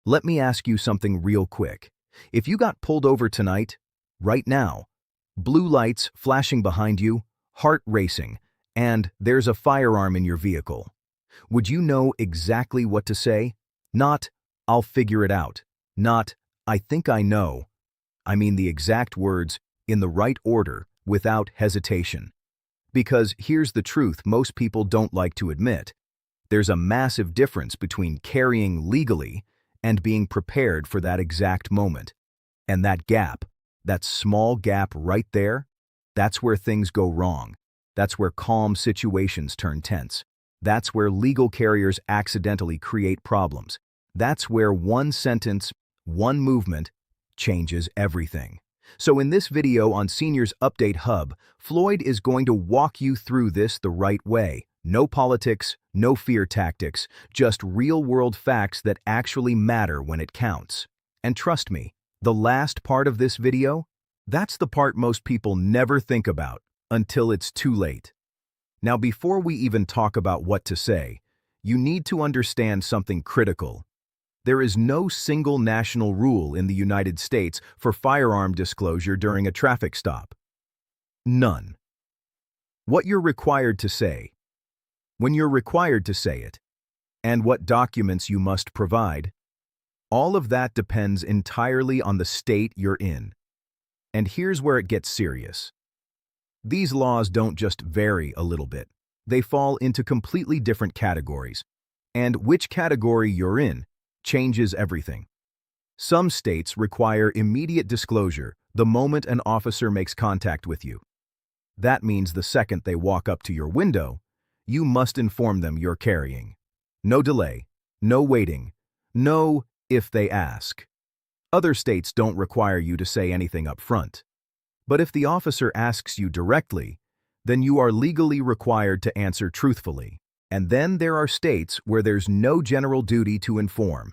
Let me ask you something real quick. If you got pulled over tonight, right now, blue lights flashing behind you, heart racing, and there's a firearm in your vehicle, would you know exactly what to say? Not, "I'll figure it out." Not, "I think I know." I mean the exact words, in the right order, without hesitation. Because here's the truth most people don't like to admit. There's a massive difference between carrying legally and being prepared for that exact moment. And that gap, that small gap right there, that's where things go wrong. That's where calm situations turn tense. That's where legal carriers accidentally create problems. That's where one sentence, one movement, changes everything. So in this video on Seniors Update Hub, Floyd is going to walk you through this the right way. No politics, no fear tactics, just real-world facts that actually matter when it counts. And trust me, the last part of this video, that's the part most people never think about until it's too late. Now, before we even talk about what to say, you need to understand something critical. There is no single national rule in the United States for firearm disclosure during a traffic stop. None. What you're required to say, when you're required to say it, and what documents you must provide, all of that depends entirely on the state you're in. And here's where it gets serious. These laws don't just vary a little bit. They fall into completely different categories. And which category you're in changes everything. Some states require immediate disclosure the moment an officer makes contact with you. That means the second they walk up to your window, you must inform them you're carrying. No delay, no waiting, no if they ask. Other states don't require you to say anything up front. But if the officer asks you directly, then you are legally required to answer truthfully. And then there are states where there's no general duty to inform.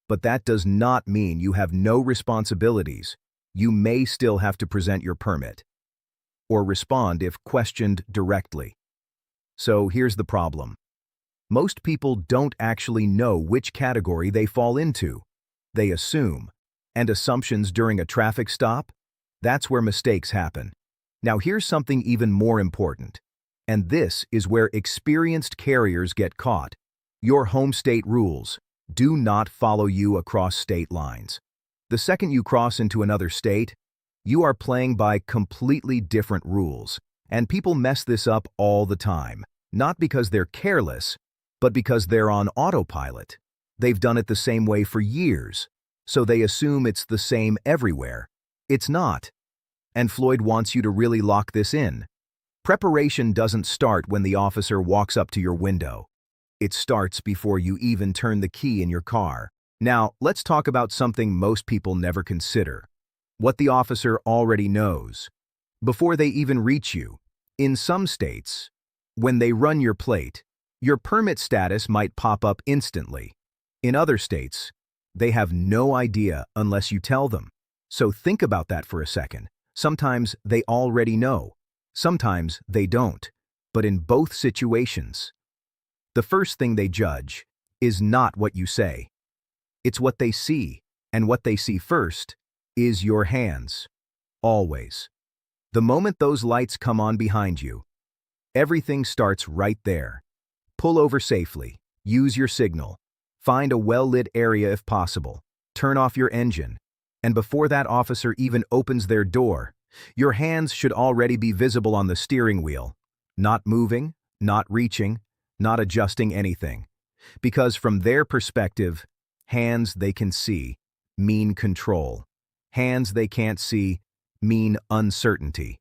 But that does not mean you have no responsibilities. You may still have to present your permit or respond if questioned directly. So here's the problem. Most people don't actually know which category they fall into. They assume. And assumptions during a traffic stop? That's where mistakes happen. Now here's something even more important. And this is where experienced carriers get caught. Your home state rules do not follow you across state lines. The second you cross into another state, you are playing by completely different rules. And people mess this up all the time. Not because they're careless, but because they're on autopilot. They've done it the same way for years, so they assume it's the same everywhere. It's not. And Floyd wants you to really lock this in. Preparation doesn't start when the officer walks up to your window. It starts before you even turn the key in your car. Now, let's talk about something most people never consider. What the officer already knows. Before they even reach you. In some states, when they run your plate, your permit status might pop up instantly. In other states, they have no idea unless you tell them. So think about that for a second. Sometimes they already know. Sometimes they don't. But in both situations, the first thing they judge is not what you say. It's what they see, and what they see first is your hands. Always. The moment those lights come on behind you, everything starts right there. Pull over safely, use your signal, find a well-lit area if possible, turn off your engine, and before that officer even opens their door, your hands should already be visible on the steering wheel, not moving, not reaching, not adjusting anything. Because from their perspective, hands they can see mean control. Hands they can't see mean uncertainty.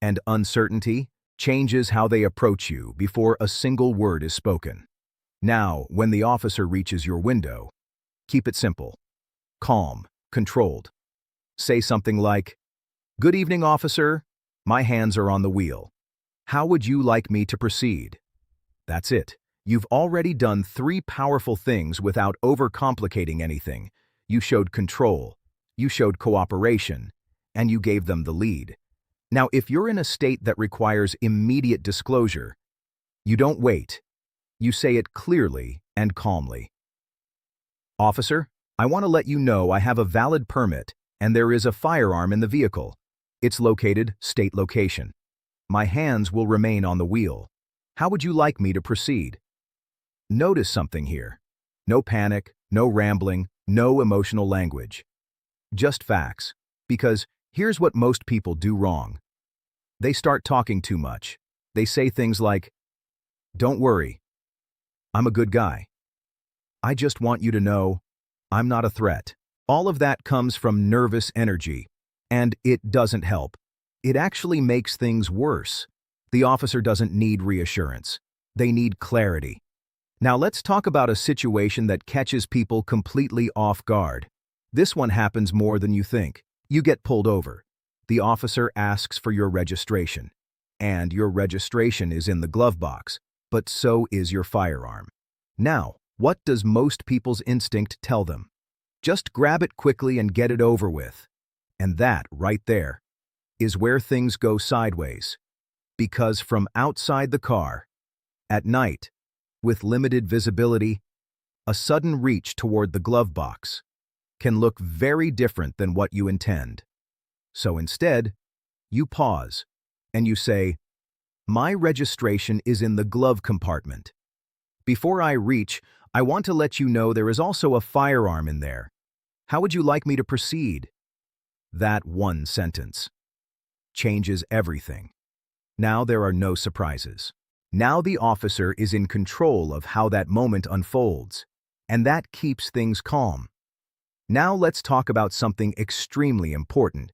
And uncertainty changes how they approach you before a single word is spoken. Now, when the officer reaches your window, keep it simple, calm, controlled. Say something like, "Good evening, officer. My hands are on the wheel. How would you like me to proceed?" That's it. You've already done 3 powerful things without overcomplicating anything. You showed control, you showed cooperation, and you gave them the lead. Now, if you're in a state that requires immediate disclosure, you don't wait. You say it clearly and calmly. "Officer, I want to let you know I have a valid permit and there is a firearm in the vehicle. It's located, state location. My hands will remain on the wheel. How would you like me to proceed? Notice something here. No panic, no rambling, no emotional language. Just facts. Because here's what most people do wrong. They start talking too much. They say things like, "Don't worry. I'm a good guy. I just want you to know I'm not a threat." All of that comes from nervous energy, and it doesn't help. It actually makes things worse. The officer doesn't need reassurance. They need clarity. Now let's talk about a situation that catches people completely off guard. This one happens more than you think. You get pulled over. The officer asks for your registration. And your registration is in the glove box, but so is your firearm. Now, what does most people's instinct tell them? Just grab it quickly and get it over with. And that, right there, is where things go sideways. Because from outside the car, at night, with limited visibility, a sudden reach toward the glove box can look very different than what you intend. So instead, you pause and you say, "My registration is in the glove compartment. Before I reach, I want to let you know there is also a firearm in there. How would you like me to proceed?" That one sentence changes everything. Now there are no surprises. Now the officer is in control of how that moment unfolds, and that keeps things calm. Now let's talk about something extremely important.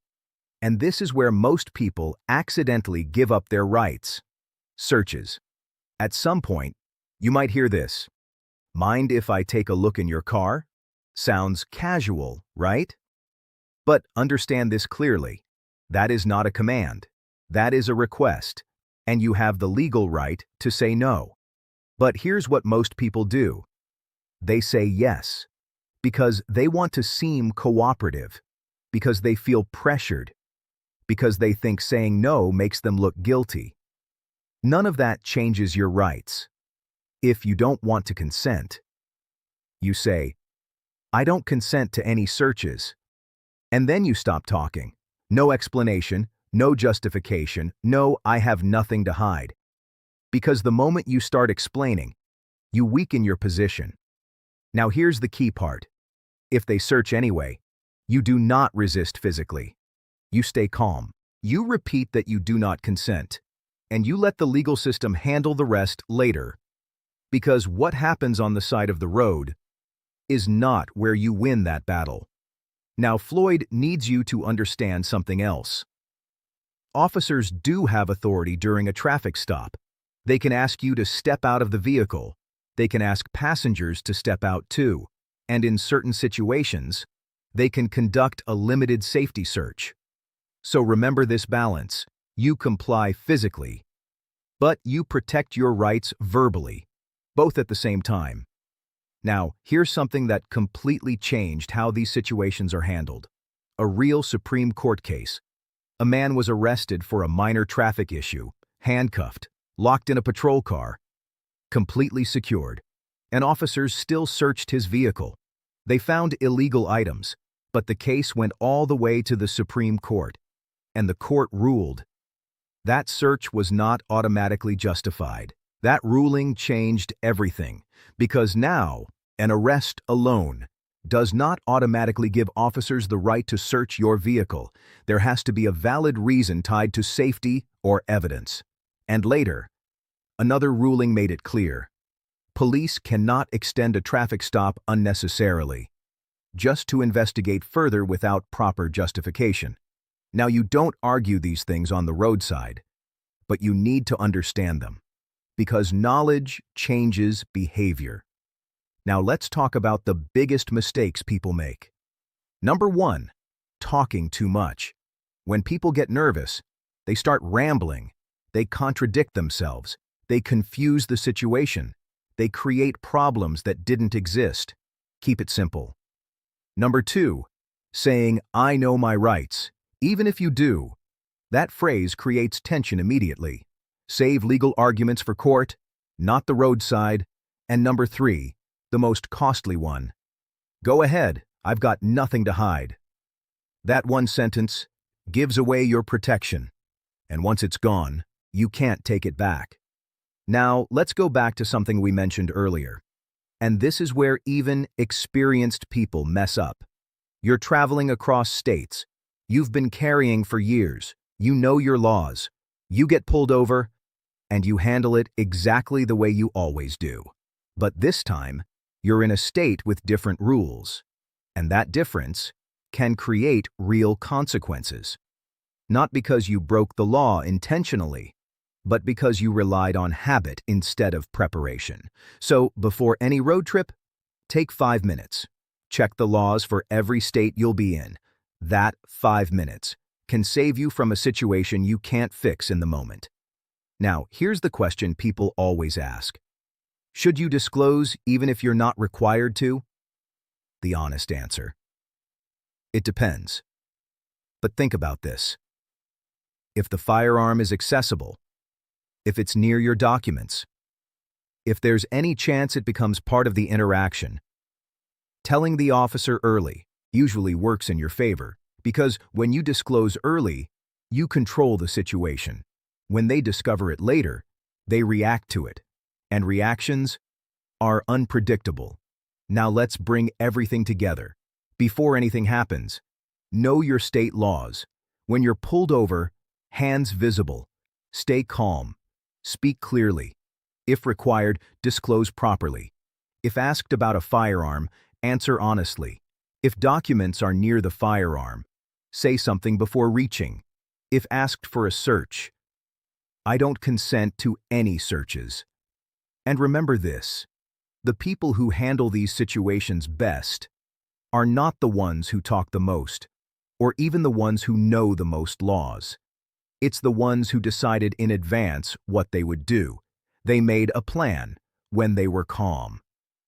And this is where most people accidentally give up their rights. Searches. At some point, you might hear this. "Mind if I take a look in your car?" Sounds casual, right? But understand this clearly. That is not a command. That is a request. And you have the legal right to say no. But here's what most people do. They say yes, because they want to seem cooperative, because they feel pressured, because they think saying no makes them look guilty. None of that changes your rights. If you don't want to consent, you say, "I don't consent to any searches." And then you stop talking. No explanation, no justification, no "I have nothing to hide." Because the moment you start explaining, you weaken your position. Now here's the key part. If they search anyway, you do not resist physically. You stay calm. You repeat that you do not consent. And you let the legal system handle the rest later. Because what happens on the side of the road is not where you win that battle. Now Floyd needs you to understand something else. Officers do have authority during a traffic stop. They can ask you to step out of the vehicle. They can ask passengers to step out too. And in certain situations, they can conduct a limited safety search. So remember this balance. You comply physically, but you protect your rights verbally, both at the same time. Now, here's something that completely changed how these situations are handled. A real Supreme Court case. A man was arrested for a minor traffic issue, handcuffed, locked in a patrol car, completely secured, and officers still searched his vehicle. They found illegal items, but the case went all the way to the Supreme Court, and the court ruled that search was not automatically justified. That ruling changed everything, because now an arrest alone does not automatically give officers the right to search your vehicle. There has to be a valid reason tied to safety or evidence. And later, another ruling made it clear. Police cannot extend a traffic stop unnecessarily, just to investigate further without proper justification. Now, you don't argue these things on the roadside, but you need to understand them, because knowledge changes behavior. Now, let's talk about the biggest mistakes people make. Number 1, talking too much. When people get nervous, they start rambling. They contradict themselves. They confuse the situation. They create problems that didn't exist. Keep it simple. Number 2, saying, "I know my rights." Even if you do, that phrase creates tension immediately. Save legal arguments for court, not the roadside. And number 3, the most costly one. "Go ahead, I've got nothing to hide. That one sentence gives away your protection, and once it's gone, you can't take it back. Now, let's go back to something we mentioned earlier. And this is where even experienced people mess up. You're traveling across states. You've been carrying for years. You know your laws. You get pulled over, and you handle it exactly the way you always do. But this time, you're in a state with different rules. And that difference can create real consequences. Not because you broke the law intentionally, but because you relied on habit instead of preparation. So, before any road trip, take 5 minutes. Check the laws for every state you'll be in. That 5 minutes can save you from a situation you can't fix in the moment. Now, here's the question people always ask. Should you disclose even if you're not required to? The honest answer: it depends. But think about this. If the firearm is accessible, if it's near your documents, if there's any chance it becomes part of the interaction, telling the officer early usually works in your favor, because when you disclose early, you control the situation. When they discover it later, they react to it, and reactions are unpredictable. Now let's bring everything together. Before anything happens, know your state laws. When you're pulled over, hands visible, stay calm, speak clearly. If required, disclose properly. If asked about a firearm, answer honestly. If documents are near the firearm, say something before reaching. If asked for a search, I don't consent to any searches. And remember this: the people who handle these situations best are not the ones who talk the most, or even the ones who know the most laws. It's the ones who decided in advance what they would do. They made a plan when they were calm.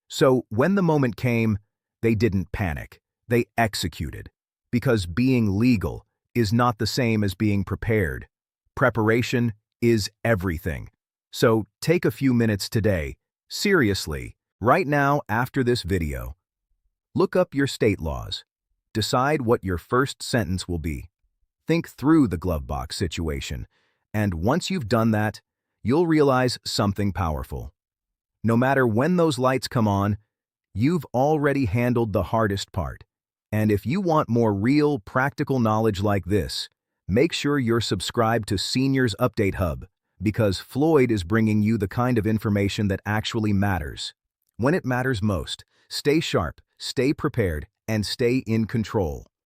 So when the moment came, they didn't panic. They executed. Because being legal is not the same as being prepared. Preparation is everything. So take a few minutes today, seriously, right now after this video. Look up your state laws. Decide what your first sentence will be. Think through the glove box situation, and once you've done that, you'll realize something powerful. No matter when those lights come on, you've already handled the hardest part. And if you want more real, practical knowledge like this, make sure you're subscribed to Seniors Update Hub, because Floyd is bringing you the kind of information that actually matters. When it matters most, stay sharp, stay prepared, and stay in control.